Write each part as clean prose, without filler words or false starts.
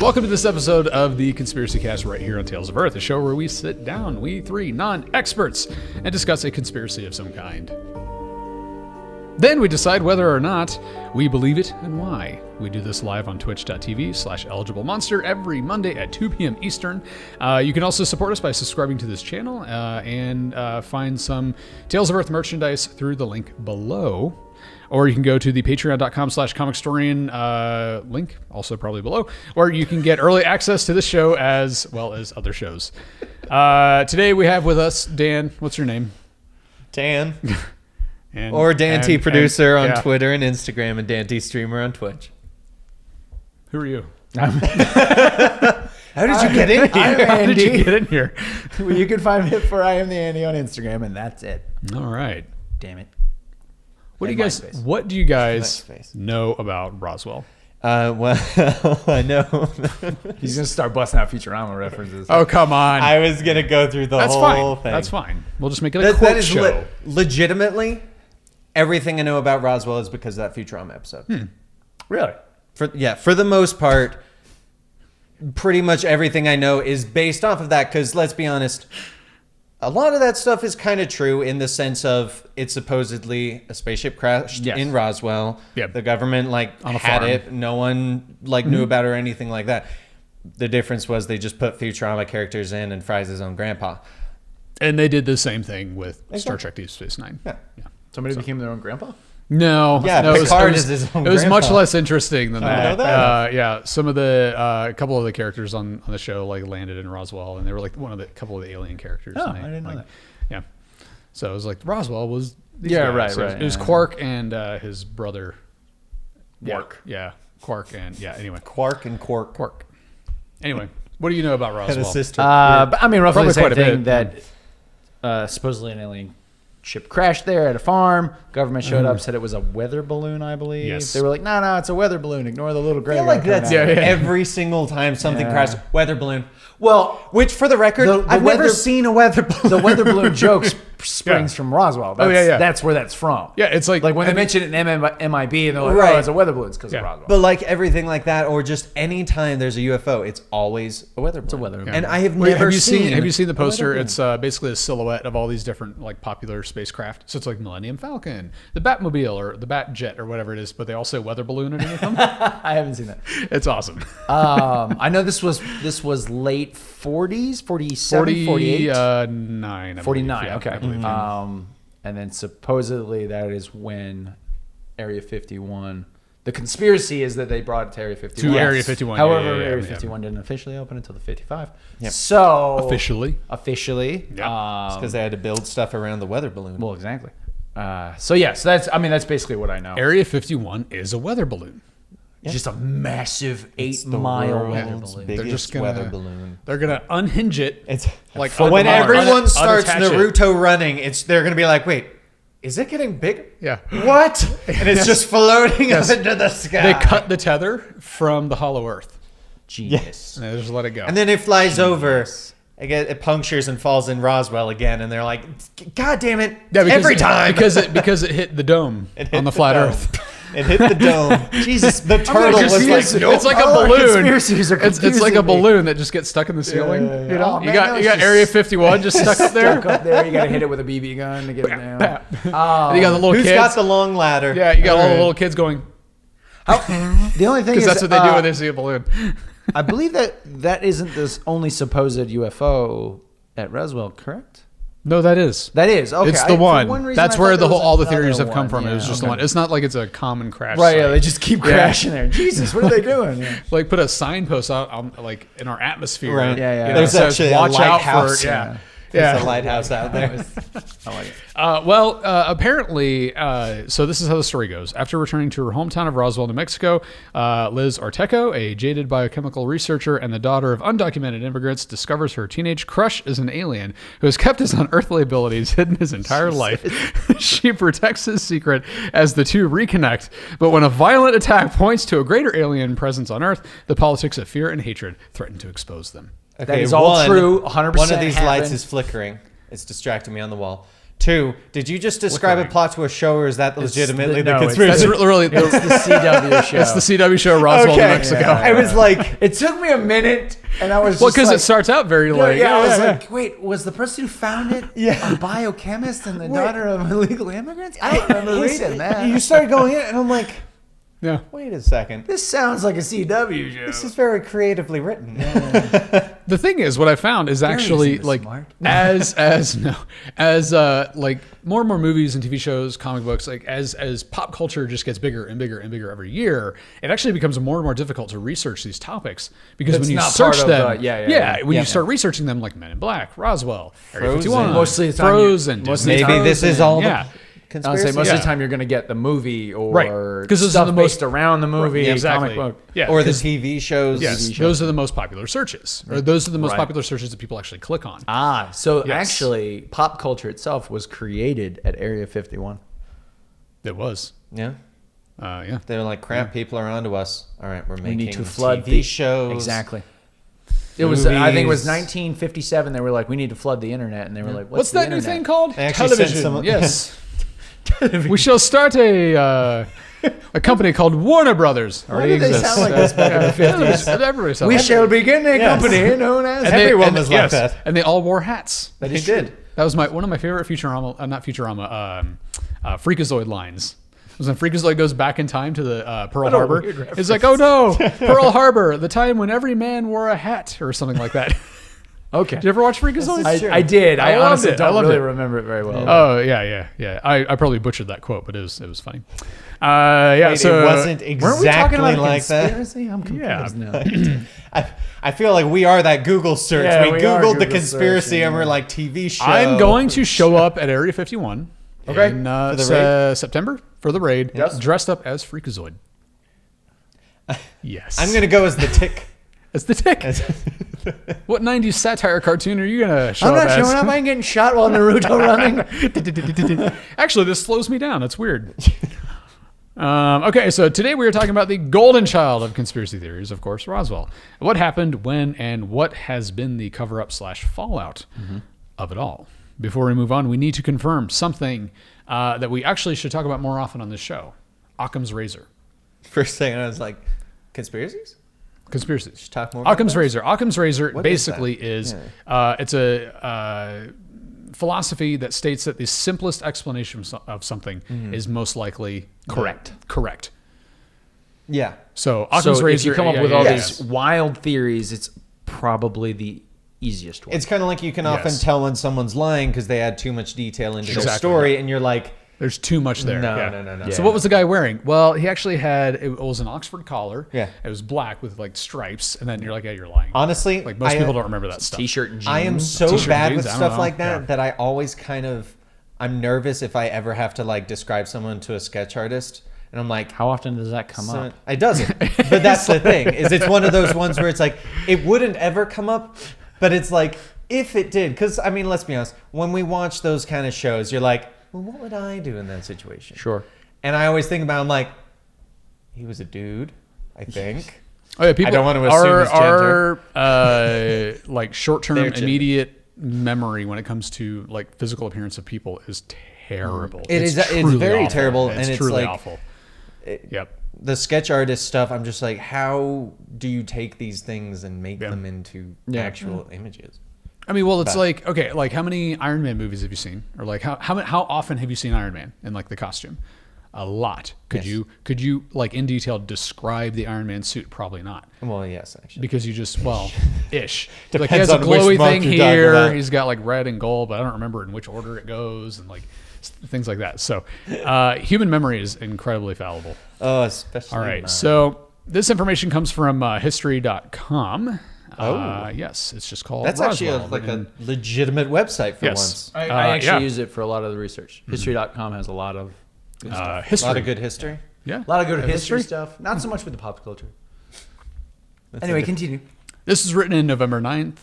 Welcome to this episode of the Conspiracy Cast right here on Tales of Earth, a show where we sit down, we three non-experts, and discuss a conspiracy of some kind. Then we decide whether or not we believe it and why. We do this live on twitch.tv/eligiblemonster every Monday at 2 p.m. Eastern. You can also support us by subscribing to this channel and find some Tales of Earth merchandise through the link below. Or you can go to the patreon.com/comicstorian link, also probably below. Or you can get early access to this show as well as other shows. Today we have with us Dan. What's your name? Dan. Or Dan T Producer on Twitter and Instagram, and Dan T Streamer on Twitch. Who are you? How did you get in here? How did you get in here? Well, you can find me for I Am the Andy on Instagram, and that's it. All right. Damn it. What do you guys know about Roswell? Well, I know. He's going to start busting out Futurama references. Oh, come on. I was going to go through the whole thing. That's fine. We'll just make it a quote that is show. Legitimately, everything I know about Roswell is because of that Futurama episode. Really? For the most part, pretty much everything I know is based off of that, because let's be honest, a lot of that stuff is kind of true in the sense of it's supposedly a spaceship crashed in Roswell. Yep. The government on a had farm. it. No one knew about it or anything like that. The difference was they just put Futurama characters in and Fry's own grandpa. And they did the same thing with Star Trek Deep Space Nine. Yeah. Somebody became their own grandpa? No, Yeah, no, Picard is his own It was much grandpa. less interesting than that. know that. Yeah, some of the a couple of the characters on the show landed in Roswell, and they were couple of the alien characters. Oh, and I didn't know that. Yeah, so it was Roswell was these Yeah, guys. right, So right. It was Quark and his brother. Quark. Yeah, Quark and anyway, Quark and Quark. Quark. Anyway, what do you know about Had a Roswell? sister. But I mean, roughly the Probably same quite a thing that supposedly an alien ship crashed there at a farm. Government showed up, said it was a weather balloon, I believe. Yes. They were like, no, it's a weather balloon. Ignore the little gray I feel guy like coming that's out. every single time something Yeah. crashes. Weather balloon. Well, Which, for the record, I've never seen a weather balloon. the weather balloon joke springs from Roswell. That's, That's where that's from. Yeah, it's like when they mention it in MIB and they're like, Right. oh, it's a weather balloon. It's because of Roswell. But everything like that, or just any time there's a UFO, it's always a weather balloon. It's a weather balloon. And I have Wait, never have you seen the a poster? weather It's basically a silhouette of all these different popular spacecraft. So it's like Millennium Falcon, the Batmobile, or the Bat Jet, or whatever it is. But they all say weather balloon underneath them. I haven't seen that. It's awesome. I know this was late 40s, 47, 48. 49. I believe. 49, Yeah, okay. I believe. And then supposedly that is when Area 51... The conspiracy is that they brought it to Area 51. To Area 51. However, yeah, Area 51 didn't officially open until the 55. Yep. So... Officially. Yeah. because they had to build stuff around the weather balloon. Well, exactly. So that's basically what I know. Area 51 is a weather balloon. Just a massive It's the 8-mile weather world's balloon. biggest just gonna- weather balloon. They're gonna unhinge it. It's un- when everyone starts unattach it. Naruto running, they're gonna be like, wait, is it getting bigger? Yeah. What? And it's just floating up into the sky. They cut the tether from the hollow Earth. Genius. And they just let it go. And then it flies over. Again, it punctures and falls in Roswell again, and they're like, God damn it. Every time. because it hit the dome It on hit the flat dome. Earth. It hit the dome. Jesus, the turtle was like, It's like a All our balloon. conspiracies are It's like a confusing me. balloon that just gets stuck in the ceiling. yeah. You know, Oh, you man, got that you was got just Area 51 just stuck up there. Stuck up there. You got to hit it with a BB gun to get it down. And you got the little who's kids. got the long ladder? Yeah, you got all the little kids going The only thing because is, that's what they do when they see a balloon. I believe that isn't the only supposed UFO at Roswell, correct? No, that is. That is okay. It's the for one. reason, That's I where thought there was all the another theories have come one. from. It was Yeah, just okay. the one. It's not like it's a common crash. Right? Yeah, site. they just keep crashing there. Jesus, what are they doing? Yeah. Like put a signpost out in our atmosphere. Right. Yeah, yeah. You know, There's it says, actually a watch out lighthouse. for yeah. There's a lighthouse out there. I like it. Apparently, so this is how the story goes. After returning to her hometown of Roswell, New Mexico, Liz Arteco, a jaded biochemical researcher and the daughter of undocumented immigrants, discovers her teenage crush is an alien who has kept his unearthly abilities hidden his entire life. She protects his secret as the two reconnect. But when a violent attack points to a greater alien presence on Earth, the politics of fear and hatred threaten to expose them. That is all true. 100%. One of these lights happened. is flickering. It's distracting me on the wall. 2, did you just describe a plot to a show, or is that legitimately the no, conspiracy? That's really It's the CW show. it's the CW show Roswell, New Mexico. Yeah. I was like, It took me a minute, and I was Well, just because like, it starts out very like I was like, wait, was the person who found it Yeah. a biochemist and the daughter of illegal immigrants? I don't remember reading that. you started going in, and I'm like, yeah. wait a second. This sounds like a CW show. This is very creatively written. The thing is, what I found is actually seems like smart. as like more and more movies and TV shows, comic books, like as pop culture just gets bigger and bigger and bigger every year, it actually becomes more and more difficult to research these topics because It's when you not search part of them, the- when you start researching them, like Men in Black, Roswell, Area 51, Mostly the time Frozen, most of the Disney, time- Maybe this is all yeah. I would conspiracy. say most of Yeah. the time you're going to get the movie or Right. 'Cause those are stuff the most- based around the movie, Yeah, exactly. comic book. Yeah, or the 'cause- TV shows. Yes, TV those are the most popular searches, or those are the most Right. popular searches that people actually click on. So Yes. actually, pop culture itself was created at Area 51. It was, Yeah. yeah. They're like, crap, people are onto us. All right, we're We making need to flood TV the shows. Exactly. It was. I think it was Movies. 1957. They were like, we need to flood the internet, and they were like, What's the that new internet? thing called? They actually sent Television. some- Yes. We shall start a company called Warner Brothers. Why did they sound like this back in the 50s? Everybody sounded We like shall begin a Yes. company known as. And they- Everyone and- was like that. And they all wore hats. They is did. true. That was one of my favorite Futurama, not Futurama, Freakazoid lines. It was when Freakazoid goes back in time to the Pearl What a Harbor. weird reference. It's like, oh no, Pearl Harbor, the time when every man wore a hat or something like that. Okay. Did you ever watch Freakazoid? I did. I loved honestly it. I don't loved really it. remember it very well. Oh yeah. I probably butchered that quote, but it was funny. Yeah, Wait, so it wasn't Weren't we talking exactly about a like that. conspiracy? I'm confused Yeah. now. I feel like we are that Google search. Yeah, we we are Googled the Google conspiracy searching, and we're yeah. like TV show. I'm going to show up at Area 51 Okay. in For the raid? September for the raid, Yes. dressed up as Freakazoid. Yes. I'm going to go as the Tick. As the Tick. What 90s satire cartoon are you going to show I'm up not as? showing up. I ain't getting shot while Naruto running. Actually, this slows me down. That's weird. Okay, so today we are talking about the golden child of conspiracy theories, of course, Roswell. What happened, when, and what has been the cover-up / fallout of it all. Before we move on, we need to confirm something that we actually should talk about more often on this show. Occam's razor. First thing I was like, conspiracies? Conspiracies. Just talk more about Occam's those? razor. Occam's razor What is basically that? is it's a philosophy that states that the simplest explanation of something is most likely Correct. Correct. Yeah. So Occam's So razor. if you come up with yeah, all yeah, these wild theories, it's probably the easiest one. It's kind of like you can often Yes. tell when someone's lying because they add too much detail into their Exactly. story, and you're like, There's too much there. No, yeah. no. So what was the guy wearing? Well, he actually had it was an Oxford collar. Yeah. It was black with like stripes, and then you're like, yeah, you're lying. honestly, Like most people don't remember that stuff. T-shirt and jeans. I am so T-shirt bad jeans, with I don't stuff know. like that Yeah. that I always I'm nervous if I ever have to like describe someone to a sketch artist, and I'm like, How often does that come up? It doesn't. But that's the thing, is it's one of those ones where it's like, it wouldn't ever come up, but it's like, if it did, because I mean, let's be honest, when we watch those kind of shows, you're like, well, what would I do in that situation? Sure. And I always think about, I'm like, he was a dude, I think. Oh yeah, people don't want to assume his gender. our like short-term Their gender. immediate memory when it comes to like physical appearance of people is terrible. It's truly very awful. terrible, and it's truly like- awful. Yep. The sketch artist stuff, I'm just like, how do you take these things and make them into actual images? I mean, well, it's like, okay, like how many Iron Man movies have you seen, or like how often have you seen Iron Man in like the costume? A lot. Could you like in detail describe the Iron Man suit? Probably not. Well, yes, actually. Because you just, ish. Like Depends he has a on which glowy month thing you're talking here. about. He's got like red and gold, but I don't remember in which order it goes, and like things like that. So, human memory is incredibly fallible. Oh, especially. All right. mine. So this information comes from history.com. Yes, it's just called. That's Roswell, actually like written- a legitimate website for Yes. once. I actually yeah. use it for a lot of the research. History.com has a lot of good stuff. A history. lot of good history. Yeah. A lot of good History? history stuff. Not so much with the pop culture. Anyway, continue. This is written in November 9th,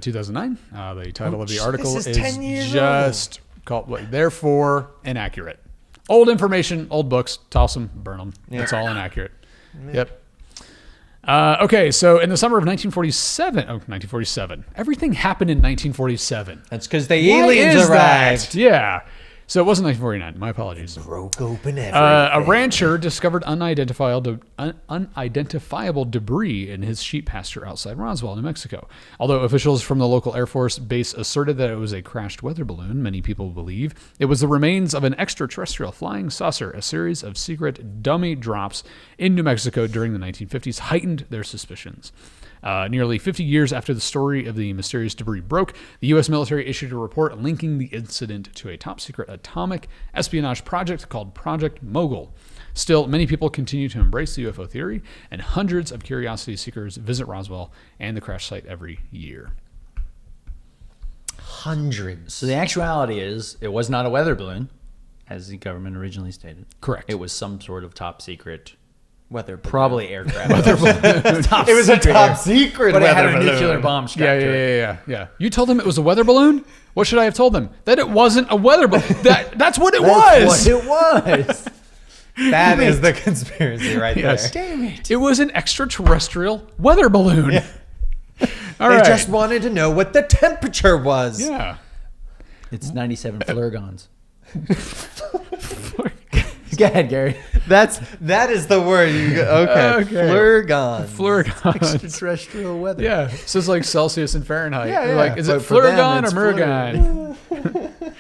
2009. The title of the article this is is 10 years just called, therefore, inaccurate. Old information, old books, toss them, burn them. It's all inaccurate. Yep. Okay, so in the summer of 1947, everything happened in 1947. That's because the Why aliens is arrived. that? Yeah. So it wasn't 1949. My apologies. Broke open everything. A rancher discovered unidentifiable debris in his sheep pasture outside Roswell, New Mexico. Although officials from the local Air Force base asserted that it was a crashed weather balloon, many people believe it was the remains of an extraterrestrial flying saucer. A series of secret dummy drops in New Mexico during the 1950s heightened their suspicions. Nearly 50 years after the story of the mysterious debris broke, the U.S. military issued a report linking the incident to a top-secret atomic espionage project called Project Mogul. Still, many people continue to embrace the UFO theory, and hundreds of curiosity seekers visit Roswell and the crash site every year. Hundreds. So the actuality is, it was not a weather balloon, as the government originally stated. Correct. It was some sort of top secret, Weather balloon. probably aircraft. It was a top secret But it had weather a balloon. nuclear bomb strapped to it. Yeah. You told them it was a weather balloon? What should I have told them? That it wasn't a weather balloon. That's what it was. That's what it was. That is the conspiracy right Yes. there. Damn it. It was an extraterrestrial weather balloon. Yeah. All They right. just wanted to know what the temperature was. Yeah. It's 97 flurgons. Go ahead, Gary. That is the word. Okay. Flurgon. Flurgon. Extraterrestrial weather. Yeah. So it's like Celsius and Fahrenheit. Yeah, You're yeah. like, is it But for them, Flurgon or it's Murgon?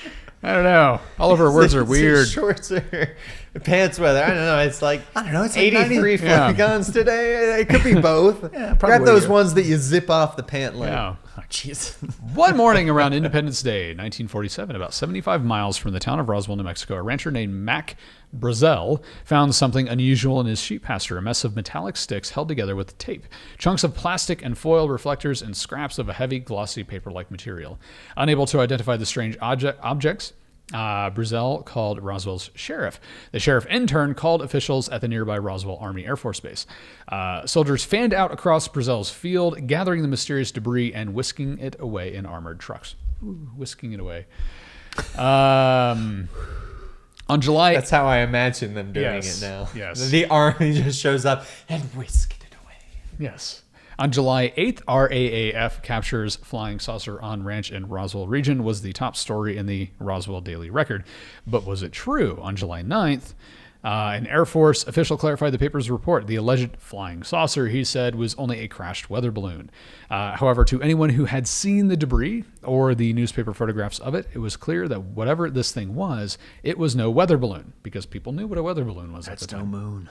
I don't know. All of our words are weird. Shorts or pants weather. I don't know. It's like I don't know. It's like 83 Yeah. flurgons today. It could be both. Yeah, probably. Grab those ones that you zip off the pant leg. Yeah. Oh, jeez. One morning around Independence Day, 1947, about 75 miles from the town of Roswell, New Mexico, a rancher named Mac Brazel found something unusual in his sheep pasture, a mess of metallic sticks held together with tape, chunks of plastic and foil reflectors, and scraps of a heavy, glossy paper-like material. Unable to identify the strange objects, Brazel called Roswell's sheriff. The sheriff, in turn, called officials at the nearby Roswell Army Air Force Base. Soldiers fanned out across Brazel's field, gathering the mysterious debris and whisking it away in armored trucks. Ooh, whisking it away. On July... That's how I imagine them doing Yes, it now. yes. The army just shows up and whisked it away. Yes. On July 8th, RAAF captures flying saucer on ranch in Roswell region was the top story in the Roswell Daily Record. But was it true? On July 9th, an Air Force official clarified the paper's report. The alleged flying saucer, he said, was only a crashed weather balloon. However, to anyone who had seen the debris or the newspaper photographs of it, it was clear that whatever this thing was, it was no weather balloon, because people knew what a weather balloon was at the time. moon.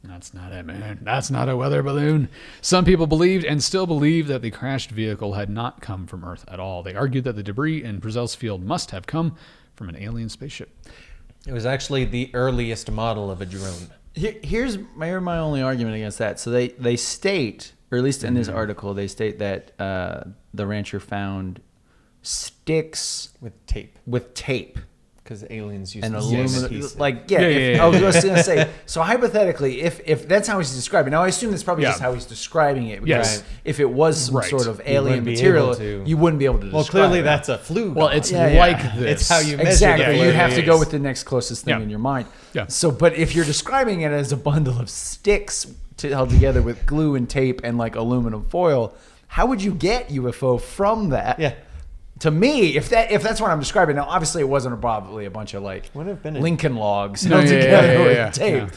That's not it, man. That's not a weather balloon. Some people believed and still believe that the crashed vehicle had not come from Earth at all. They argued that the debris in Brazel's field must have come from an alien spaceship. It was actually the earliest model of a drone. Here's my only argument against that. So they state, or at least in this article, they state that the rancher found sticks With tape. with tape Because aliens used and to aluminum. Like, Yeah. I was just going to say, so hypothetically, if that's how he's describing, now I assume that's probably Yeah. just how he's describing it. Because Yes. if it was some Right. sort of wouldn't alien be material, able to- you wouldn't be able to describe Well, clearly it. that's a flu. Well, it's Yeah, yeah. like this. It's how you measure Exactly. the You have to fluid. go with the next closest thing Yeah. in your mind. Yeah. So, but if you're describing it as a bundle of sticks held together with glue and tape and like aluminum foil, how would you get UFO from that? Yeah. To me, if that's what I'm describing, now obviously it wasn't probably a bunch of like Would have been a- Lincoln logs No, held yeah, together yeah, with yeah, tape. yeah.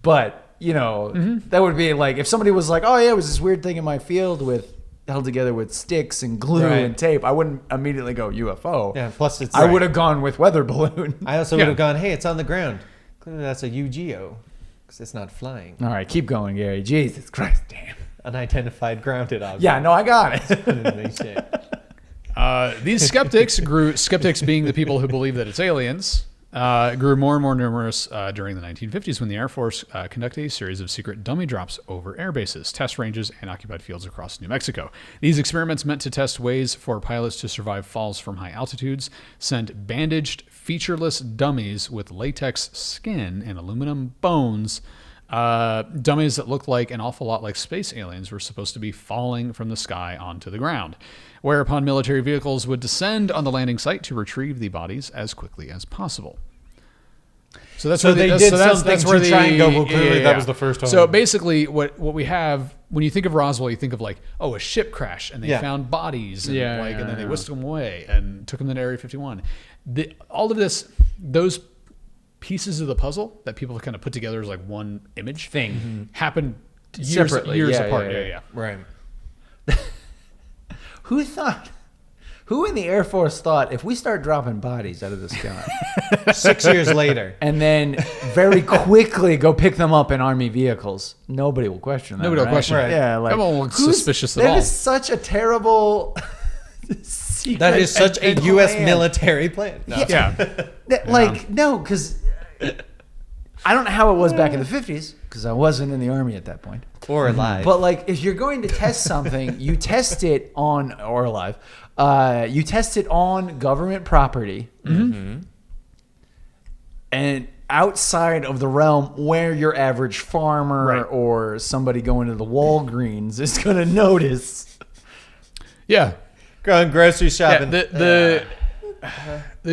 But you know, that would be like if somebody was like, "Oh yeah, it was this weird thing in my field with held together with sticks and glue Right. and tape." I wouldn't immediately go UFO. Yeah, plus it's. I would have gone with weather balloon. I also Yeah. would have gone, hey, it's on the ground. Clearly that's a UGO. Because it's not flying. All right, keep going, Gary. Jesus Christ, damn. Unidentified grounded object. Yeah, no, I got it. These skeptics being the people who believe that it's aliens, grew more and more numerous during the 1950s when the Air Force conducted a series of secret dummy drops over air bases, test ranges, and occupied fields across New Mexico. These experiments meant to test ways for pilots to survive falls from high altitudes, sent bandaged, featureless dummies with latex skin and aluminum bones. Dummies that looked like an awful lot like space aliens were supposed to be falling from the sky onto the ground, whereupon military vehicles would descend on the landing site to retrieve the bodies as quickly as possible. So that's So where they that's, did so that's, something that's to where try and go, well, clearly that was the first time. So basically, what we have when you think of Roswell, you think of like, a ship crash and they Yeah. found bodies and and then they yeah. whisked them away and took them to Area 51. All of this, those pieces of the puzzle that people kind of put together as like one image Thing. happened Separately. years Yeah, apart. yeah, Yeah, yeah. yeah. Right. Who in the Air Force thought if we start dropping bodies out of the sky 6 years later. and then very quickly go pick them up in Army vehicles, nobody will question that. Nobody will right? question it. Yeah, like That won't look suspicious at that all. is such a terrible. That is such a U.S. plan. military plan. No. Yeah. That, like, no, because I don't know how it was back in the 50s, because I wasn't in the Army at that point. Or alive. But, like, if you're going to test something, you test it on, or alive, you test it on government property. And outside of the realm where your average farmer Right. or somebody going to the Walgreens is going to notice. Yeah. Going grocery Yeah, shopping. the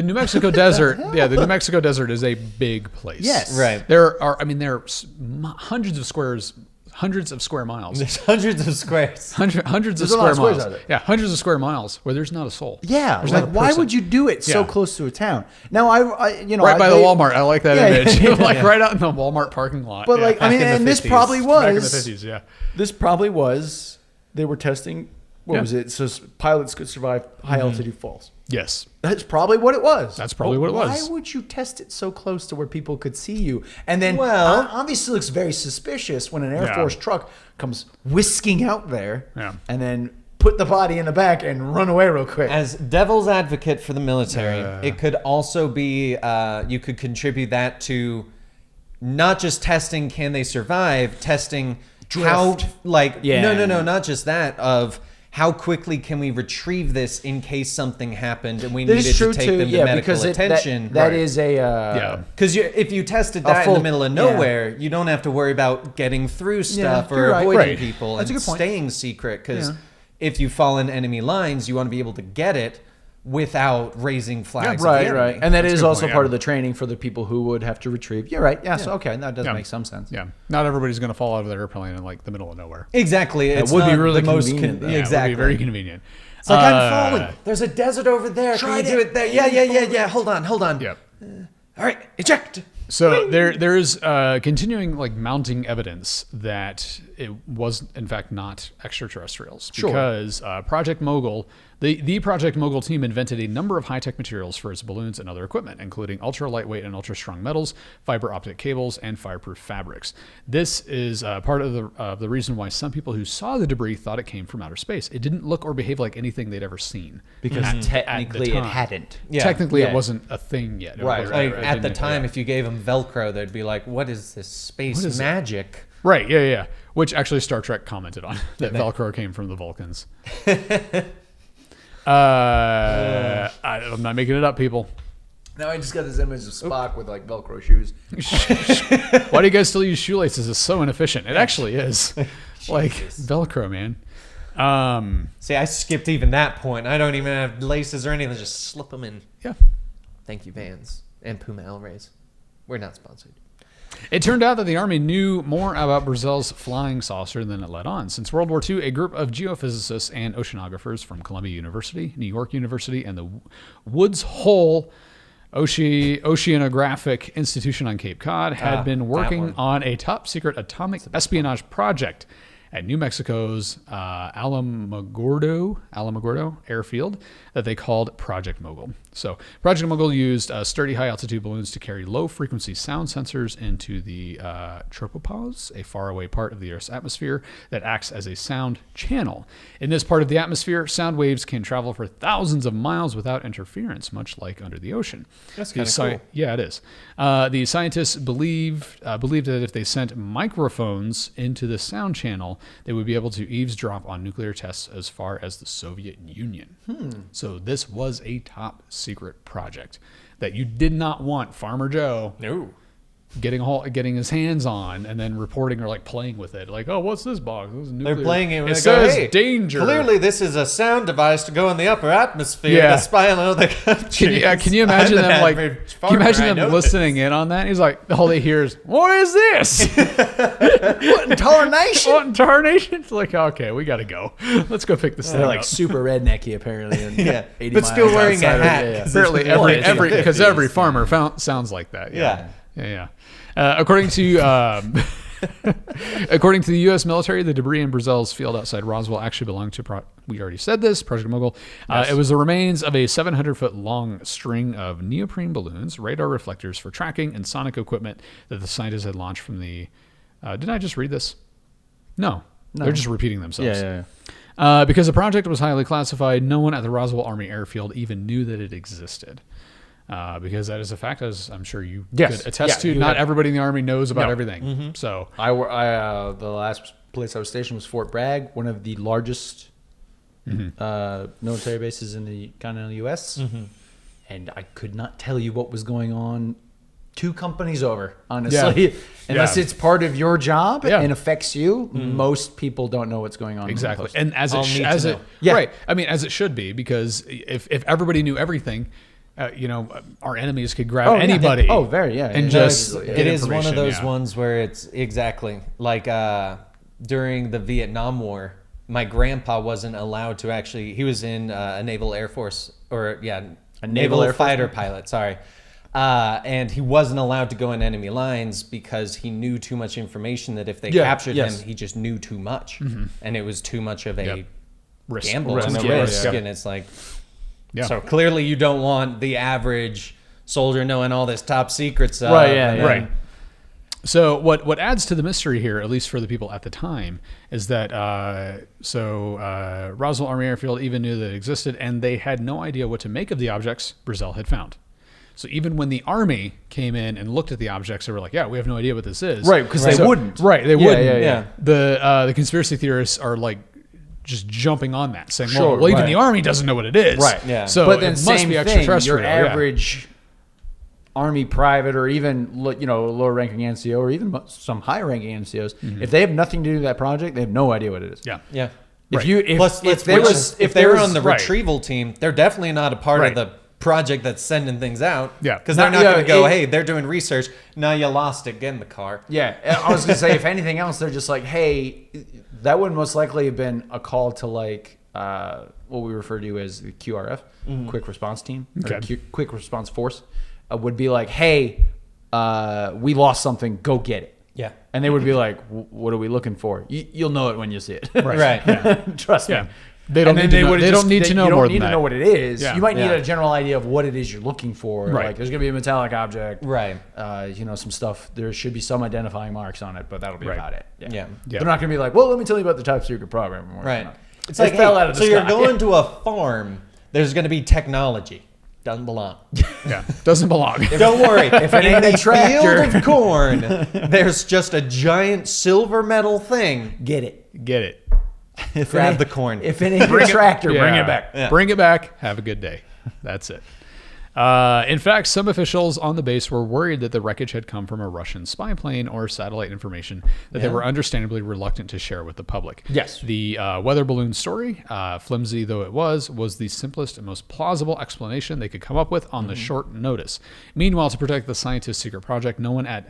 New Mexico desert. Yeah, the New Mexico desert is a big place. Yes. Right. There are hundreds of square miles. There's hundreds of squares. Hundreds of There's a lot square of squares miles. out there. Yeah, hundreds of square miles where there's not a soul. Yeah, There's like not a why person. would you do it so Yeah. close to a town? Now, I you know, Right by the Walmart. I like that Yeah, image. yeah, like yeah. right out in the Walmart parking lot. But Yeah. like, I mean, in the and this 50s. probably back in the was 50s. Yeah. This probably was they were testing. What Yeah. was it? So pilots could survive high altitude falls. Yes. That's probably what it was. That's probably what it was. Why would you test it so close to where people could see you? And then, Well- obviously, looks very suspicious when an Air Yeah. Force truck comes whisking out there, Yeah. and then put the body in the back and run away real quick. As devil's advocate for the military, it could also be you could contribute that to not just testing can they survive, testing how Drift. like Yeah. no, not just that of how quickly can we retrieve this in case something happened and we That needed is true to take too. them to Yeah, medical because attention. that is a Yeah. Because if you tested that in full- the middle of yeah. nowhere, you don't have to worry about getting through stuff you're or right. avoiding Right. people That's a and good point. staying secret. Because Yeah. if you fall in enemy lines, you want to be able to get it without raising flags. of the right, enemy. right, and that That's a is good also point, part yeah. of the training for the people who would have to retrieve. You're right. Yeah. So okay, that does Yeah. make some sense. Yeah. Not everybody's going to fall out of the airplane in like the middle of nowhere. Exactly. It would be really convenient, though. Yeah, exactly. It would be very convenient. It's like I'm Uh, falling. There's a desert over there. Try Can you do it. it there? Yeah. Hold on. Yeah. All right. Eject. So there is continuing like mounting evidence that it was in fact not extraterrestrials because Project Mogul, the Project Mogul team invented a number of high-tech materials for its balloons and other equipment, including ultra lightweight and ultra strong metals, fiber optic cables, and fireproof fabrics. This is part of the reason why some people who saw the debris thought it came from outer space. It didn't look or behave like anything they'd ever seen Because at the technically it time. hadn't. Yeah. Technically, Yeah. it wasn't a thing yet. It Right. wasn't- Like, it at the didn't- time, yeah. if you gave them Velcro, they'd be like, "What is this space What is it? magic?" Right, yeah. Which actually Star Trek commented on that Velcro came from the Vulcans. I'm not making it up, people. Now I just got this image of Spock with like Velcro shoes. Why do you guys still use shoelaces? It's so inefficient. It actually is. Like Velcro, man. See, I skipped even that point. I don't even have laces or anything. Just slip them in. Yeah. Thank you, Vans and Puma L-Rays. We're not sponsored. It turned out that the Army knew more about Brazil's flying saucer than it let on. Since World War II, a group of geophysicists and oceanographers from Columbia University, New York University, and the Woods Hole Oceanographic Institution on Cape Cod had been working one. on a top-secret atomic espionage project at New Mexico's Alamogordo airfield that they called Project Mogul. So Project Mogul used sturdy high-altitude balloons to carry low-frequency sound sensors into the tropopause, a faraway part of the Earth's atmosphere that acts as a sound channel. In this part of the atmosphere, sound waves can travel for thousands of miles without interference, much like under the ocean. That's The kinda cool. Yeah, it is. The scientists believed that if they sent microphones into the sound channel, they would be able to eavesdrop on nuclear tests as far as the Soviet Union. So this was a top secret project that you did not want Farmer Joe No. getting his hands on and then reporting or like playing with it. Like, oh, what's this box? This is nuclear. They're playing it. It says danger. Clearly, this is a sound device to go in the upper atmosphere to spy on other countries. Can you imagine them listening in on that? He's like, all they hear is, "What is this? What in tarnation? What in tarnation?" It's like, okay, we got to go. Let's go pick this thing They're like up. super rednecky apparently. And Yeah, 80 but still miles wearing a outside of- hat. yeah, yeah. Apparently, every farmer sounds like that. Yeah. According to according to the U.S. military, the debris in Brazil's field outside Roswell actually belonged to we already said this, Project Mogul. It was the remains of a 700-foot long string of neoprene balloons, radar reflectors for tracking, and sonic equipment that the scientists had launched from the. Didn't I just read this? No, they're just repeating themselves. Yeah. Because the project was highly classified, no one at the Roswell Army Airfield even knew that it existed. Because that is a fact, as I'm sure you could attest to. Not everybody in the Army knows about everything. Mm-hmm. So the last place I was stationed was Fort Bragg, one of the largest military bases in the continental U.S. Mm-hmm. And I could not tell you what was going on 2 companies over, honestly. Unless it's part of your job and affects you, most people don't know what's going on. Exactly. And as it should be, because if everybody knew everything, our enemies could grab anybody. And just it is one of those ones where it's exactly like during the Vietnam War, my grandpa wasn't allowed to actually. He was in a naval air force a naval fighter pilot. Sorry. And he wasn't allowed to go in enemy lines because he knew too much information that if they captured him, he just knew too much. Mm-hmm. And it was too much of a gamble and a risk. And it's like, so clearly you don't want the average soldier knowing all this top secret stuff. Right. So what adds to the mystery here, at least for the people at the time, is that Roswell Army Airfield even knew that it existed, and they had no idea what to make of the objects Brazil had found. So even when the Army came in and looked at the objects, they were like, we have no idea what this is. Right, because they wouldn't. Right, they wouldn't. Yeah. The conspiracy theorists are like just jumping on that, saying, even the Army doesn't know what it is. Right, yeah. So but then it must be extraterrestrial. Your average Army private or even lower-ranking NCO or even some high-ranking NCOs, if they have nothing to do with that project, they have no idea what it is. Yeah. If they were on the retrieval team, they're definitely not a part of the project that's sending things out. Yeah. Because they're not going to go, hey, they're doing research. No, you lost it. Get in the car. Yeah. I was going to say, if anything else, they're just like, hey, that would most likely have been a call to like what we refer to as the QRF, Quick Response Team, or Quick Response Force, would be like, hey, we lost something. Go get it. Yeah. And they would be like, what are we looking for? You'll know it when you see it. Right. Yeah. Trust me. They don't need to know. They don't need to know more than that. You don't need to know what it is. Yeah. You might need a general idea of what it is you're looking for. Right. Like there's going to be a metallic object. Right. Some stuff. There should be some identifying marks on it, but that'll be about it. Yeah. They're not going to be like, well, let me tell you about the top secret program. Right. It's like, fell out of the so sky. you're going to a farm. There's going to be technology. Doesn't belong. Yeah. Doesn't belong. Don't worry. If it ain't a tractor, field of corn, there's just a giant silver metal thing. get it. Get it. Grab the corn. If it ain't a tractor, bring it back. Yeah. Bring it back. Have a good day. That's it. In fact, some officials on the base were worried that the wreckage had come from a Russian spy plane or satellite information that they were understandably reluctant to share with the public. Yes. The weather balloon story, flimsy though it was the simplest and most plausible explanation they could come up with on the short notice. Meanwhile, to protect the scientists' secret project, no one at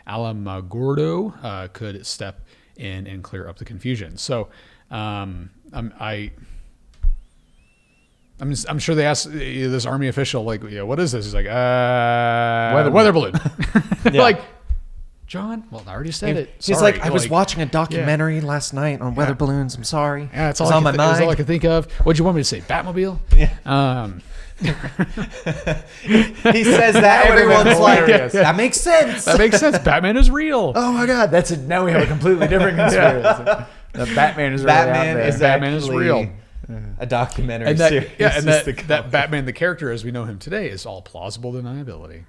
Alamogordo could step in and clear up the confusion. So I'm sure they asked this Army official, like, what is this? He's like, weather balloon. Like, John, well, I already said it. He's Sorry. like, I was watching a documentary last night on weather balloons. I'm sorry. Yeah, it's all on my mind. That's all I could think of. What'd you want me to say? Batmobile? Yeah. He says that. Everyone's like, that makes sense. That makes sense. Batman is real. Oh my God, that's it. Now we have a completely different conspiracy. The Batman is really out there. Batman is real. A documentary and that, series. Yeah, and that Batman, the character as we know him today, is all plausible deniability.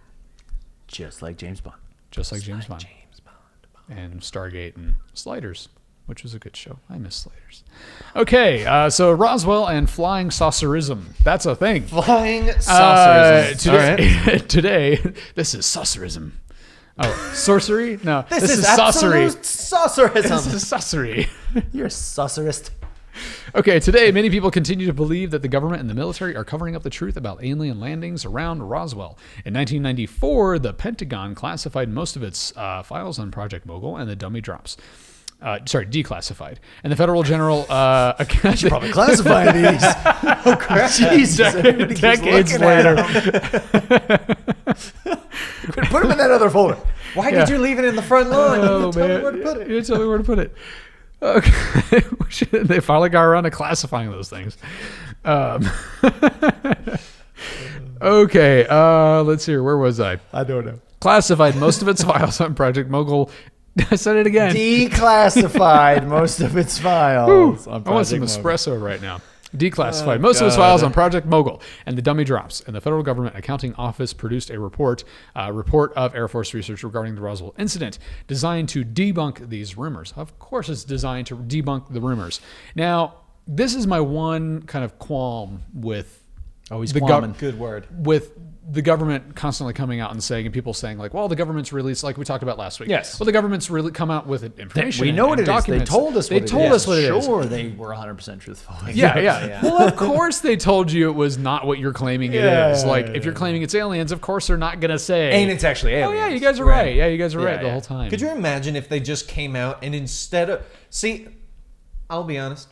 Just like James Bond. Just like James Bond. And Stargate and Sliders, which was a good show. I miss Sliders. Okay, so Roswell and flying saucerism. That's a thing. Flying saucerism. Today, this is saucerism. Oh, sorcery? No, This is is sorcery. absolute sorcerism. This is sorcery. You're a saucerist. Okay, today many people continue to believe that the government and the military are covering up the truth about alien landings around Roswell. In 1994, the Pentagon classified most of its files on Project Mogul and the dummy drops. Declassified. And the Federal General Probably classify these. Oh, crap. Jesus. decades later. Put them in that other folder. Why did you leave it in the front lawn? Oh, Tell me man. where to put it. You tell me where to put it. Okay. They finally got around to classifying those things. Okay. Let's see here. Where was I? I don't know. Classified most of its files on Project Mogul. I said it again. Declassified most of its files. On I want some Project Mogul. espresso right now. Declassified most of its files on Project Mogul and the dummy drops. And the Federal Government Accounting Office produced a report of Air Force research regarding the Roswell incident, designed to debunk these rumors. Of course, it's designed to debunk the rumors. Now, this is my one kind of qualm with Always the qualming. Good word. with the government constantly coming out and saying, and people saying like, well, the government's released, like we talked about last week. Yes. Well, the government's really come out with information. We know what and it is. They documents. told us They what it is. told us what it is. Sure, they were 100% truthful. Yeah. Well, of course they told you it was not what you're claiming it is. Like, Yeah. if you're claiming it's aliens, of course they're not going to say, And it's actually aliens. oh, yeah, you guys are right. Yeah, you guys are right Yeah, the yeah. whole time. Could you imagine if they just came out and instead of... See, I'll be honest.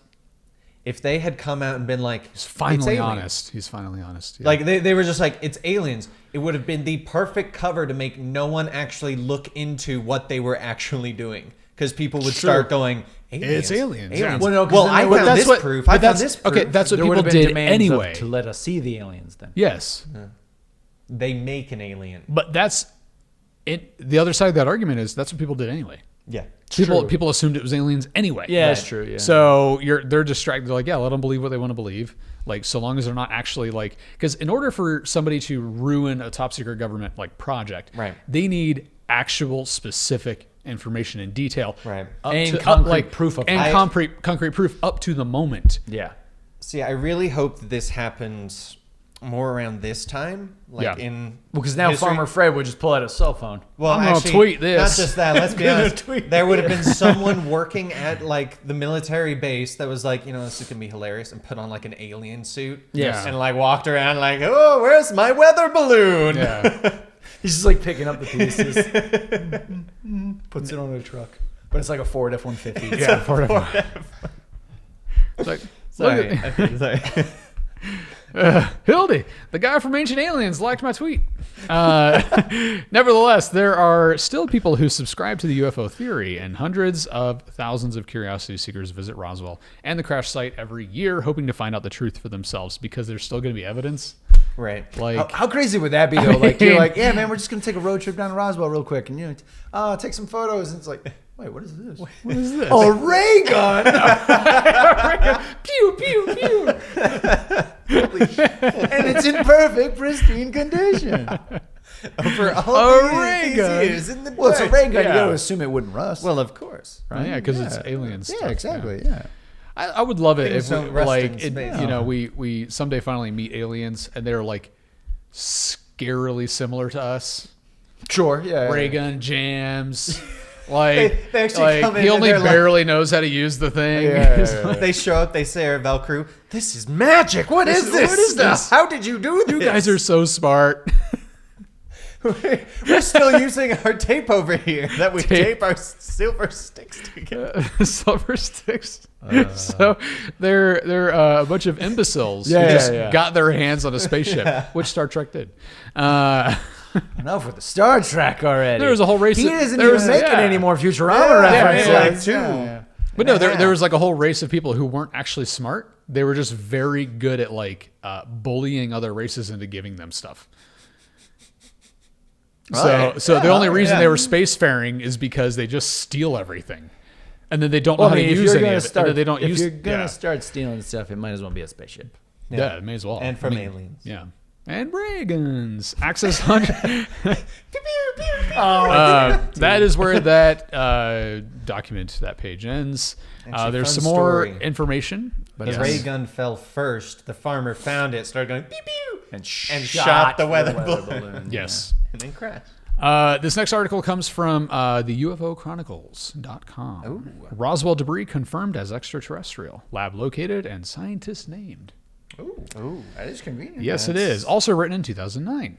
If they had come out and been like, He's finally it's aliens. honest. He's finally honest. Yeah. Like, they were just like, it's aliens. It would have been the perfect cover to make no one actually look into what they were actually doing. Because people would start going, aliens. It's aliens, yeah. Well, no, 'cause Well, then I they would- found that's this what- proof. but I found that's- this proof. okay, that's what There would people have been did demands anyway. to let us see the aliens then. Yes. They make an alien. But that's it. The other side of that argument is that's what people did anyway. Yeah. People assumed it was aliens anyway. Yeah, that's true. Yeah. So they're distracted. They're like, yeah, let them believe what they want to believe. Like, so long as they're not actually like, because in order for somebody to ruin a top secret government like project, Right. they need actual specific information in detail, Right. up And to, concrete proof of and it. concrete proof up to the moment. yeah. See, I really hope that this happens more around this time. Like Yeah. in... Well, because now history. Farmer Fred would just pull out his cell phone. Well, I'm gonna actually, tweet this. Not just that. Let's be gonna honest. tweet There would have been someone working at like the military base that was like, you know, this is gonna be hilarious, and put on like an alien suit. Yes. And like walked around like, oh, where's my weather balloon? Yeah. He's just like picking up the pieces. Puts it on a truck. But it's like a Ford F-150. Yeah. It's like, Sorry. look at, Okay, sorry. Hildy, the guy from Ancient Aliens, liked my tweet. Nevertheless, there are still people who subscribe to the UFO theory, and hundreds of thousands of curiosity seekers visit Roswell and the crash site every year, hoping to find out the truth for themselves because there's still going to be evidence. Right. Like, How crazy would that be though? Like you're like, yeah, man, we're just gonna take a road trip down to Roswell real quick, and you know, take some photos. And it's like, wait, what is this? what is this? Oh, a ray gun! Pew, pew, pew. And it's in perfect, pristine condition. For A all ray these gun. years in the Well, it's a dark. ray gun. Yeah. You got to assume it wouldn't rust. Well, of course. Right? Yeah, because it's Yeah. alien stuff. Yeah, exactly. Yeah. I would love it Things if don't rust like in it, space. you know, we someday finally meet aliens and they're like scarily similar to us. Sure. Yeah. Ray gun jams. Like, They actually come in he and only they're like- barely knows how to use the thing. Yeah. They show up, they say our Velcro. This is magic. What is this? What is this? How did you do this? You guys are so smart. We're still using our tape over here that we tape our silver sticks together. Silver sticks. So they're a bunch of imbeciles Yeah, who yeah, just yeah. got their hands on a spaceship, which Star Trek did. Enough with the Star Trek already. There was a whole race He of- doesn't there even was- make yeah. it anymore. Futurama Yeah, references. yeah, like two. Yeah. But no, there was like a whole race of people who weren't actually smart. They were just very good at like bullying other races into giving them stuff. Right. So the Yeah, only reason yeah. they were spacefaring is because they just steal everything, and then they don't know Well, how I mean, to if use you're any gonna of it. start, And then they don't if use. you're gonna yeah. start stealing stuff, it might as well be a spaceship. Yeah, it may as well. And from I mean, aliens. Yeah. And ray guns. Access 100. Oh, That is where that document, that page ends. Actually, There's fun some more story. information. The Yes. ray gun fell first. The farmer found it, started going pew pew, and shot the weather balloon. Yes. and then crashed. This next article comes from the UFOchronicles.com. Ooh. Roswell debris confirmed as extraterrestrial. Lab located and scientists named. Ooh, that is convenient. Yes, it is. Also written in 2009.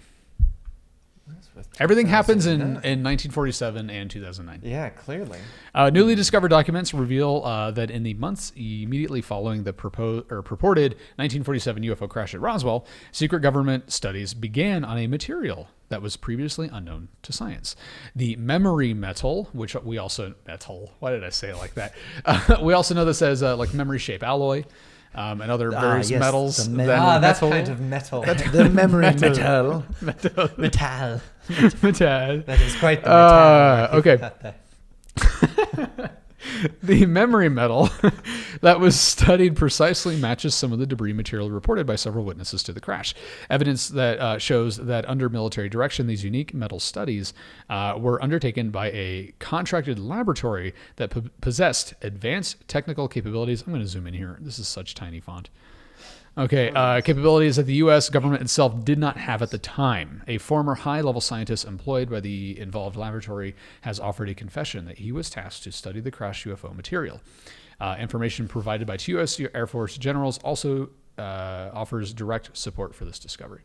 Everything happens in 1947 and 2009. Yeah, clearly. Newly discovered documents reveal that in the months immediately following the purported 1947 UFO crash at Roswell, secret government studies began on a material that was previously unknown to science. The memory metal, which we also... Metal? Why did I say it like that? We also know this as like memory shape alloy. And other various metals. That's kind of metal. The memory metal. Metal. Metal. That is quite the metal. Okay. The memory metal that was studied precisely matches some of the debris material reported by several witnesses to the crash. Evidence that shows that under military direction, these unique metal studies were undertaken by a contracted laboratory that possessed advanced technical capabilities. I'm going to zoom in here. This is such tiny font. Okay, capabilities that the U.S. government itself did not have at the time. A former high-level scientist employed by the involved laboratory has offered a confession that he was tasked to study the crashed UFO material. Information provided by two U.S. Air Force generals also offers direct support for this discovery.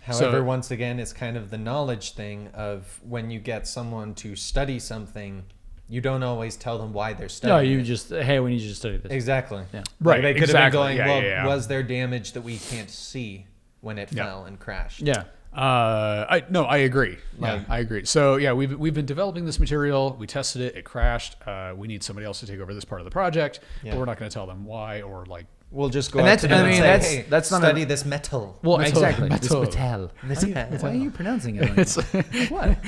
However, once again, it's kind of the knowledge thing of when you get someone to study something, you don't always tell them why they're studying. No, you just, hey, we need you to study this. Exactly. Yeah. Right. Like they could have been going, was was there damage that we can't see when it fell and crashed? Yeah. I agree. I agree. So yeah, we've been developing this material. We tested it. It crashed. We need somebody else to take over this part of the project, but we're not going to tell them why or like. We'll just go. And up to them and say, hey, that's not study this metal. Well, Metal. exactly. Metal. This metal. Why are you pronouncing it like It's that? What?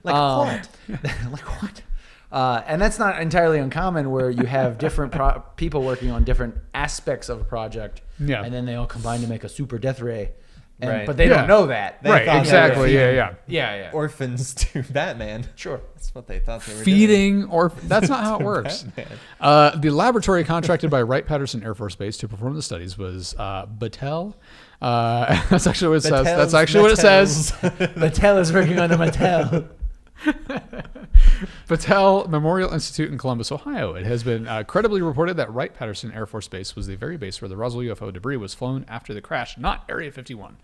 Like what? Like what? And that's not entirely uncommon where you have different people working on different aspects of a project. Yeah. And then they all combine to make a super death ray. Right. But they don't know that. They right. thought Exactly. they were Yeah. Yeah. orphans to Batman. Sure. That's what they thought they were Feeding or that's not how it works. Batman. The laboratory contracted by Wright-Patterson Air Force Base to perform the studies was Battelle. That's actually what it says. That's actually what it says. Battelle is working on the Mattel. Battelle Memorial Institute in Columbus, Ohio. It has been credibly reported that Wright-Patterson Air Force Base was the very base where the Roswell UFO debris was flown after the crash, not Area 51.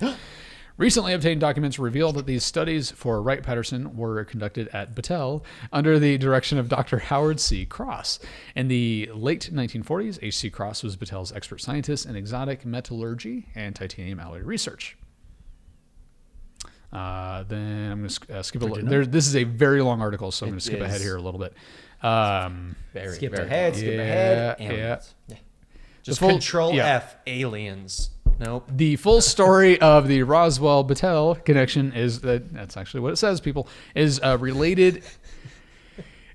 Recently obtained documents reveal that these studies for Wright-Patterson were conducted at Battelle under the direction of Dr. Howard C. Cross. In the late 1940s, H.C. Cross was Battelle's expert scientist in exotic metallurgy and titanium alloy research. Then I'm going to skip a little. This is a very long article, so I'm going to skip ahead here a little bit. Skip ahead. Yeah. Just Control F, aliens. Nope. The full story of the Roswell Battelle connection is that's actually what it says, people, is related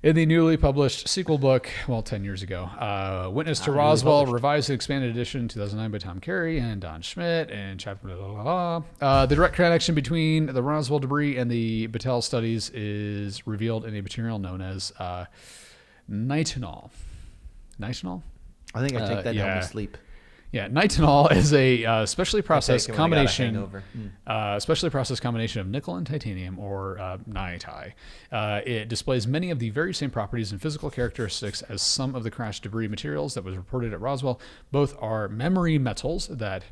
in the newly published sequel book, 10 years ago. Witness to Roswell, revised and expanded edition, 2009 by Tom Carey and Don Schmidt, and chapter the direct connection between the Roswell debris and the Battelle studies is revealed in a material known as nitinol. Nitinol? I think I take that to help me sleep. Yeah, nitinol is a specially processed combination, specially processed combination of nickel and titanium, or niti. It displays many of the very same properties and physical characteristics as some of the crash debris materials that was reported at Roswell. Both are memory metals that.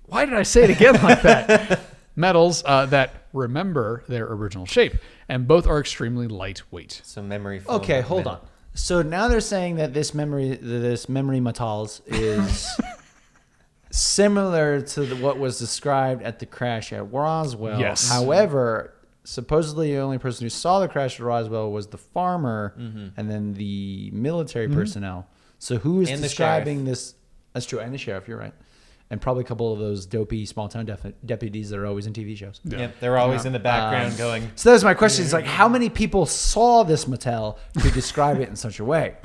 Why did I say it again like that? Metals that remember their original shape, and both are extremely lightweight. So memory foam. Okay, hold on. So now they're saying that this memory metals is similar to what was described at the crash at Roswell. Yes. However, supposedly the only person who saw the crash at Roswell was the farmer and then the military personnel. So who is describing this? That's true. And the sheriff, you're right. And probably a couple of those dopey small town deputies that are always in TV shows. Yeah. Yep, they're always in the background going. So that's my question. It's like, how many people saw this Mattel to describe it in such a way?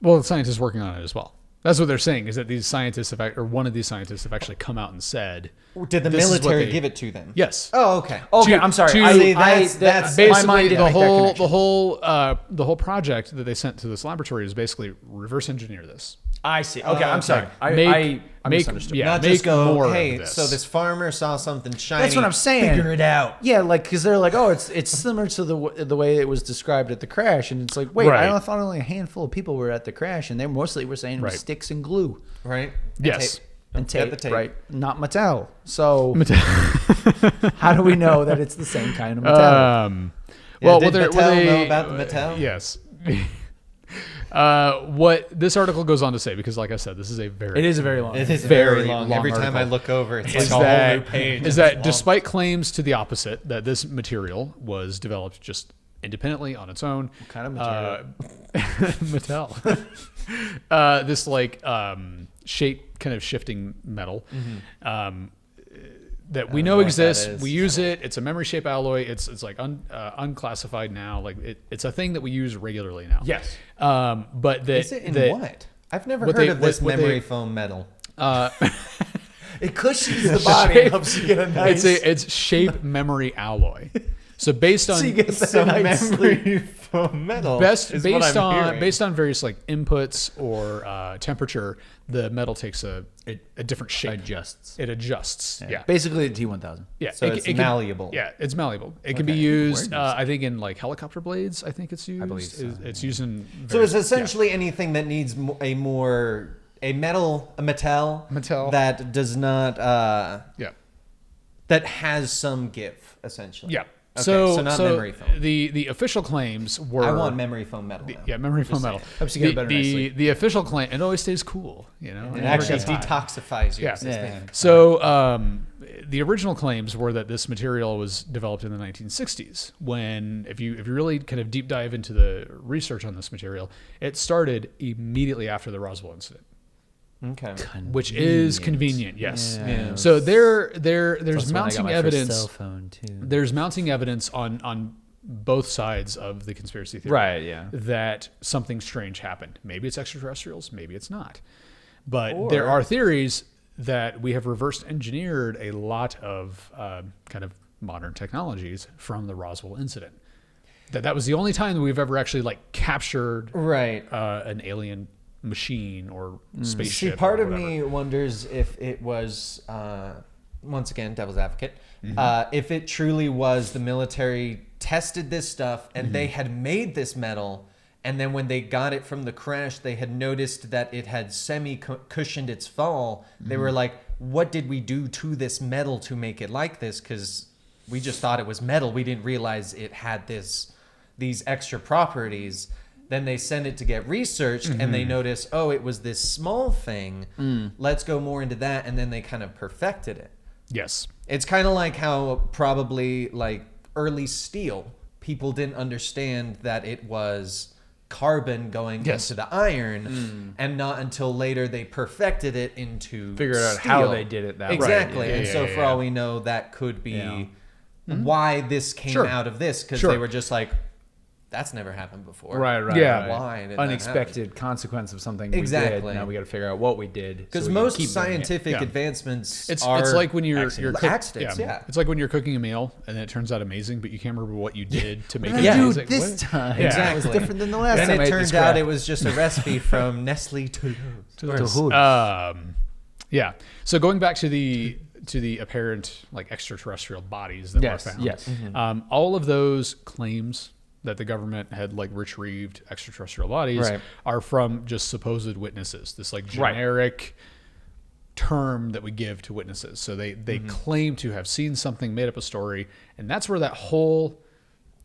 Well, the scientists working on it as well. That's what they're saying, is that these scientists one of these scientists have actually come out and said. Did the military give it to them? Yes. Oh, okay. Okay, I'm sorry. That's basically my mind didn't make that the whole project that they sent to this laboratory is basically reverse engineer this. I see. Okay, I'm sorry. I misunderstood. Yeah, Not make just go, more hey, of this. so this farmer saw something shiny. That's what I'm saying. Figure it out. Yeah, like because they're like, oh, it's similar to the way it was described at the crash, and it's like, wait, Right. I thought only a handful of people were at the crash, and they mostly were saying it was Right. sticks and glue Right? Yes. and Get tape, the tape. right? Not Mattel. So how do we know that it's the same kind of Mattel? Yeah, Well, did were Mattel they, know about the Mattel? Yes. What this article goes on to say, because like I said, this is a very It is a very long. It is Very very long. long Every time I article. look over, it's is like a whole that, new page. is and that it's long. despite claims to the opposite, that this material was developed just independently on its own. What kind of material? Mattel. This like shape kind of shifting metal. That we know know what that exists. is. We use it. It's a memory shape alloy. It's like unclassified now. Like it's a thing that we use regularly now. Yes. But that Is it in that, what? I've never what heard they- of this what memory they- foam metal. It cushions the body and helps you get a nice. It's shape memory alloy. So based on so you get So that nice sleep. memory foam metal. based is what I'm hearing. based on various like inputs or temperature, the metal takes a different shape. Adjusts. It adjusts. Yeah. Basically the T1000. Yeah. So it's can- malleable. Yeah, it's malleable. It can be Okay. used. I think in like helicopter blades. I think it's used. I believe so, It's used in. So it's various- essentially anything that needs a metal Mattel. that does not Yeah. that has some give essentially. Yeah. Okay, so so not memory foam. The official claims were. I want memory foam metal. now. Yeah, memory foam metal. Helps you get a better night's sleep. The official claim. It always stays cool. You know. It never actually gets hot. detoxifies you. Yeah. as this Yeah. thing. So the original claims were that this material was developed in the 1960s. When, if you really kind of deep dive into the research on this material, it started immediately after the Roswell incident, Okay. which is convenient. Yes. Yeah. So there's That's when I got mounting my first evidence. cell phone too. There's mounting evidence on both sides of the conspiracy theory. Right, yeah. That something strange happened. Maybe it's extraterrestrials. Maybe it's not. But Or- there are theories that we have reverse engineered a lot of kind of modern technologies from the Roswell incident. That was the only time that we've ever actually like captured Right. an alien machine or spaceship. See, part or of whatever. me wonders if it was, once again, devil's advocate, if it truly was the military tested this stuff and they had made this metal, and then when they got it from the crash, they had noticed that it had semi-cushioned its fall. They were like, what did we do to this metal to make it like this? Because we just thought it was metal. We didn't realize it had these extra properties. Then they send it to get researched and they notice, oh, it was this small thing. Let's go more into that. And then they kind of perfected it. Yes. It's kind of like how probably like early steel, people didn't understand that it was carbon going Yes. into the iron, and not until later they perfected it into Figured out steel. how they did it that way. exactly. Yeah, And yeah, so yeah, for yeah. all we know, that could be Yeah. why this came Sure. out of this, because Sure. they were just like, that's never happened before. Right. Yeah. Why did that Unexpected consequence of something we Exactly. did. Now we got to figure out what we did. Because so we can most keep doing it. scientific Yeah. advancements It's are like when you're accidents. Accidents, yeah. It's like when you're cooking a meal and it turns out amazing, but you can't remember what you did to make it Yeah. amazing. Dude, this What? time Yeah. it was different than the last and time. I it ate turned this out crap. it was just a recipe from Nestle Toodles. Yeah. So going back to the apparent like extraterrestrial bodies that Yes, were found. yes. All of those claims that the government had like retrieved extraterrestrial bodies Right. are from just supposed witnesses. This like Right. generic term that we give to witnesses. So they claim to have seen something, made up a story, and that's where that whole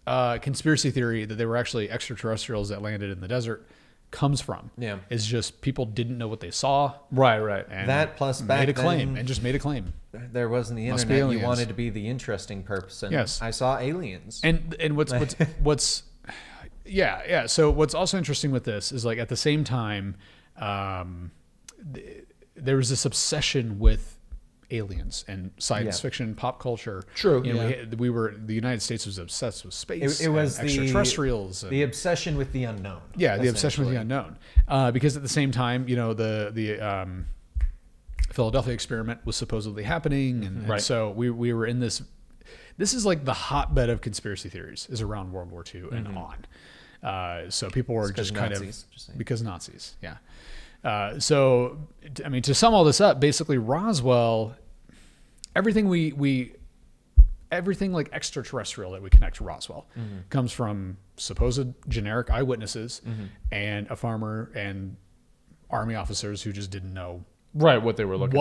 conspiracy theory that they were actually extraterrestrials that landed in the desert comes from. Yeah. Is just people didn't know what they saw. Right. And That plus back made a claim then- and just made a claim. There wasn't the Must be internet. You aliens. wanted to be the interesting person. Yes. I saw aliens. And what's yeah. So what's also interesting with this is like at the same time, there was this obsession with aliens and science Yeah. fiction, pop culture. True, You know, yeah. the United States was obsessed with space. It was and extraterrestrials. the obsession with the unknown. Yeah, the obsession with the essentially. unknown. Because at the same time, you know, the Philadelphia experiment was supposedly happening, and Right. so we were in this. This is like the hotbed of conspiracy theories is around World War II and on. So people were It's 'cause just kind Nazis, just of saying. because Nazis, yeah. So, I mean, to sum all this up, basically Roswell, everything everything like extraterrestrial that we connect to Roswell comes from supposed generic eyewitnesses and a farmer and army officers who just didn't know Right, what they were looking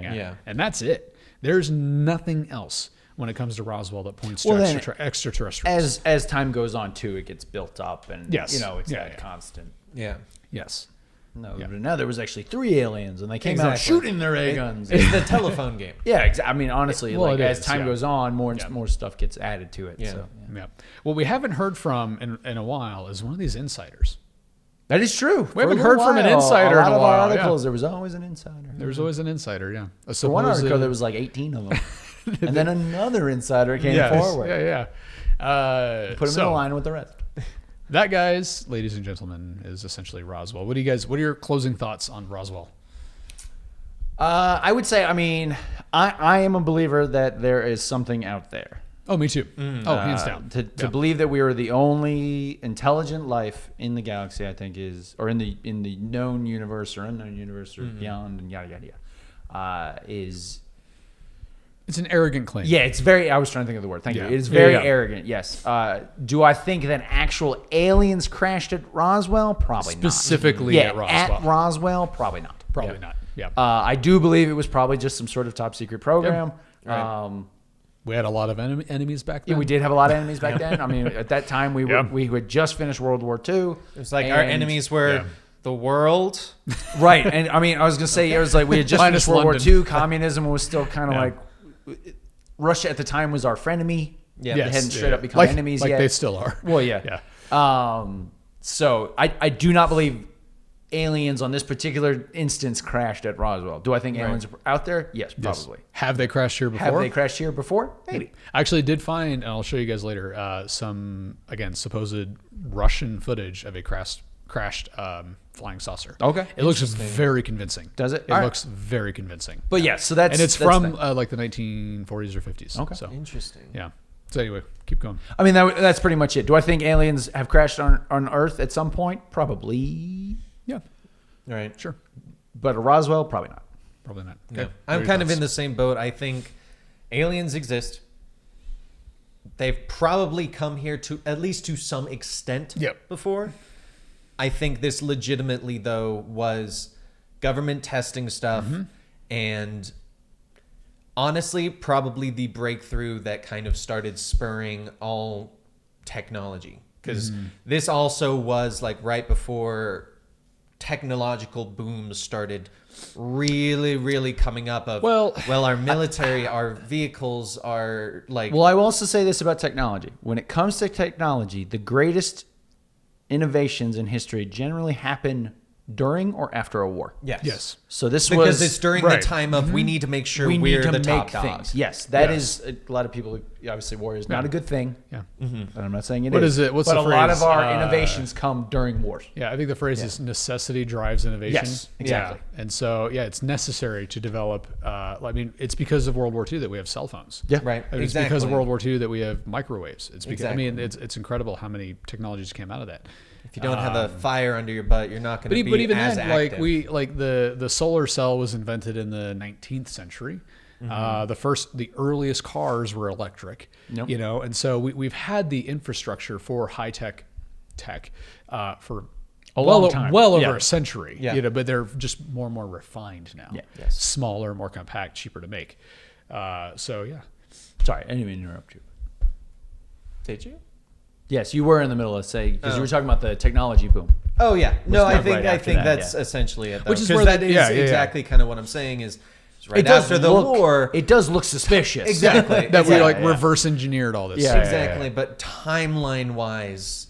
at. Yeah. And that's it. There's nothing else when it comes to Roswell that points to extraterrestrials. As time goes on, too, it gets built up, and Yes. it's Yeah, that yeah. constant. Yeah. Yes. No, but now there was actually 3 aliens, and they came out Exactly. shooting their ray guns. It's the telephone game. Yeah, I mean, honestly, Well, like it as is, time yeah. goes on, more stuff gets added to it. Yeah. So, Yeah. What we haven't heard from in a while is one of these insiders. that is true. We haven't heard from an insider A lot in a of while, our yeah. articles, there was always an insider. There was always an insider, yeah. For one article, there was like 18 of them, and then another insider came forward. Yeah. Put them in a line with the rest. That, guys, ladies and gentlemen, is essentially Roswell. What are your closing thoughts on Roswell? I would say, I mean, I am a believer that there is something out there. Oh, me too. Hands down. To believe that we are the only intelligent life in the galaxy, I think is, or in the known universe or unknown universe or beyond and yada yada yada, is. It's an arrogant claim. Yeah, it's very. I was trying to think of the word. Thank you. Yeah. It is very Yeah. arrogant. Yes. Do I think that actual aliens crashed at Roswell? Probably Specifically not. at Roswell. At Roswell, probably not. Probably not. Yeah. I do believe it was probably just some sort of top secret program. Right. We had a lot of enemies back then. Yeah, we did have a lot of enemies back then. I mean, at that time, we had just finished World War II. It's like our enemies were the world. Right. And I mean, I was going to say, it was like we had just Minus finished World London. War II. Communism was still kind of like, Russia at the time was our frenemy. Yeah. They Yes, hadn't straight yeah. up become like, enemies like yet. they still are. Well, yeah. Yeah. So I do not believe aliens on this particular instance crashed at Roswell. Do I think aliens are out there? Yes, Yes. probably. Have they crashed here before? Have they crashed here before? Maybe. I actually did find, and I'll show you guys later, some, again, supposed Russian footage of a crashed flying saucer. Okay. It looks very convincing. Does it? It All right. looks very convincing. But yeah, so that's And it's that's from the- like the 1940s or 50s. Okay. So, Interesting. yeah. So anyway, keep going. I mean, that's pretty much it. Do I think aliens have crashed on Earth at some point? Probably. Yeah. Right. Sure. But at Roswell, probably not. Probably not. Yeah. Okay. I'm What are kind your of in the thoughts? same boat. I think aliens exist. They've probably come here to at least to some extent Yep. before. I think this legitimately though was government testing stuff and honestly probably the breakthrough that kind of started spurring all technology because this also was like right before technological booms started really coming up of Well, our military, our vehicles are like Well, I will also say this about technology. When it comes to technology, the greatest innovations in history generally happen during or after a war. yes. So this Because was it's during right. the time of we need to make sure we we're need to the make top things. dogs. Yes, that Yes. is a lot of people. Obviously, war is not a good thing. Yeah. And I'm not saying it is. What is it? What's but the a lot phrase? of our innovations come during wars. Yeah, I think the phrase is necessity drives innovation. Yes, exactly. Yeah. And so, yeah, it's necessary to develop. I mean, it's because of World War II that we have cell phones. Yeah. Right. It's exactly. because of World War II that we have microwaves. It's because Exactly. I mean, it's incredible how many technologies came out of that. If you don't have a fire under your butt, you're not going to be But even as then, active. like the solar cell was invented in the 19th century. The earliest cars were electric. Yep. You know, and so we've had the infrastructure for high tech for A long time. well over Yeah. a century. Yeah. You know, but they're just more and more refined now. Yeah. Yes. Smaller, more compact, cheaper to make. So yeah. Sorry, I didn't even interrupt you. Did you? Yes, you were in the middle of saying because you were talking about the technology boom. Oh yeah. No, I not think right I after think that, that's yeah. essentially it. Though, Which is 'cause where that the- is yeah, yeah, exactly kind of what I'm saying is right after the look, war. It does look suspicious. Exactly. That we Yeah, like yeah. reverse engineered all this. Yeah. stuff. Exactly, but timeline wise,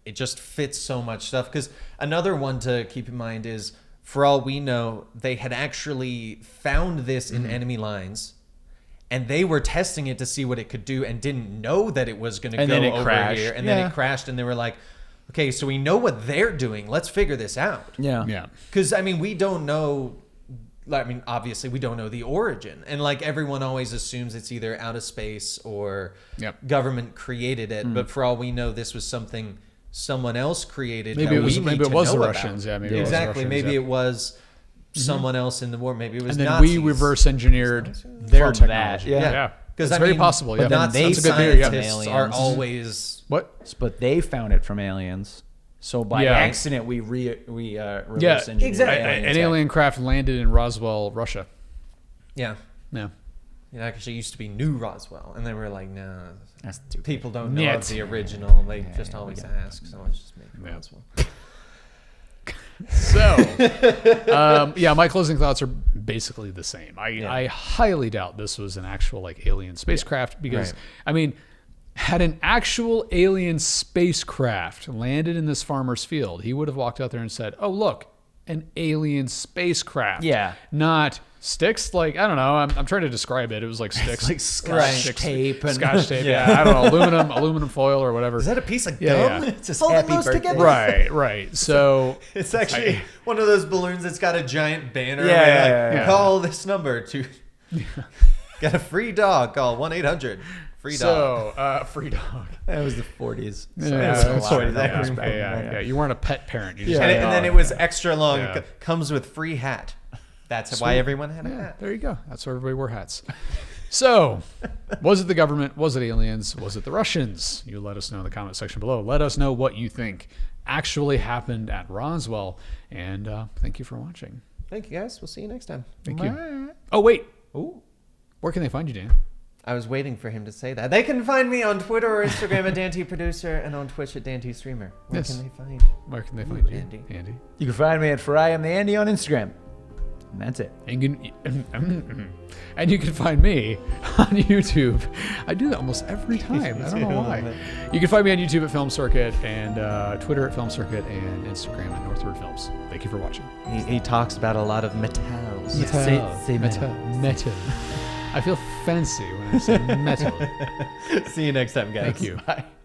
it just fits so much stuff. Because another one to keep in mind is, for all we know, they had actually found this in enemy lines, and they were testing it to see what it could do, and didn't know that it was going to And go then it over crashed. here, and then Yeah. it crashed, and they were like, "Okay, so we know what they're doing. Let's figure this out." Yeah. Yeah. Because I mean, we don't know. I mean, obviously, we don't know the origin, and like everyone always assumes it's either out of space or Yep. government created it. But for all we know, this was something someone else created. Maybe that it was we maybe need it to was the know Russians. about. Yeah, maybe it was the exactly. Russians, Maybe yeah. it was someone else in the war. Maybe it was And then Nazis. we reverse engineered their From that, technology. yeah. Yeah. Because It's very possible. but Yeah, then Nazi they that's a good signed theory. it Yeah. to scientists are aliens. always What? But they found it from aliens. So by Yeah. accident, we reverse Yeah, engineered exactly. alien An tech. alien craft landed in Roswell, Russia. yeah. Yeah. It actually used to be New Roswell, and they were like, no, That's stupid. people don't know Niet. of the original. They just yeah, always yeah. ask, so let's just make Yeah. Roswell. So, yeah, my closing thoughts are basically the same. I highly doubt this was an actual like alien spacecraft because, Right. I mean, had an actual alien spacecraft landed in this farmer's field, he would have walked out there and said, "Oh, look, an alien spacecraft." Yeah. Not sticks. Like, I don't know. I'm trying to describe it. It was like sticks. like Scotch Sticks- tape and Scotch tape. Yeah. I don't know. Aluminum foil or whatever. Is that a piece of Yeah, gum? yeah. It's just Holding happy those birthday. together? Right. So, It's actually one of those balloons that's got a giant banner. Yeah, where, yeah, like, yeah, yeah. Call this number to get a free dog. Call 1-800 free dog. so free dog. That was the 40s. Yeah, that's that's a lot. right. That was Yeah. You weren't a pet parent. You just Yeah. had a And then dog. it was extra long. Yeah. Comes with free hat. That's why everyone had a Yeah, hat. there you go. That's why everybody wore hats. So, was it the government? Was it aliens? Was it the Russians? You let us know in the comment section below. Let us know what you think actually happened at Roswell. And thank you for watching. Thank you, guys. We'll see you next time. Thank you. Oh, wait. Ooh. Where can they find you, Dan? I was waiting for him to say that. They can find me on Twitter or Instagram at DanTProducer and on Twitch at DanTStreamer. Where Yes. can they find? Where can they find you? Andy. You can find me at Fry I'm the Andy on Instagram. And that's it. And you can find me on YouTube. I do that almost every time. I don't know why. You can find me on YouTube at Film Circuit and Twitter at Film Circuit and Instagram at Northward Films. Thank you for watching. He talks about a lot of metals. Metal. I feel fancy when I say metal. See you next time, guys. Thank you. Bye.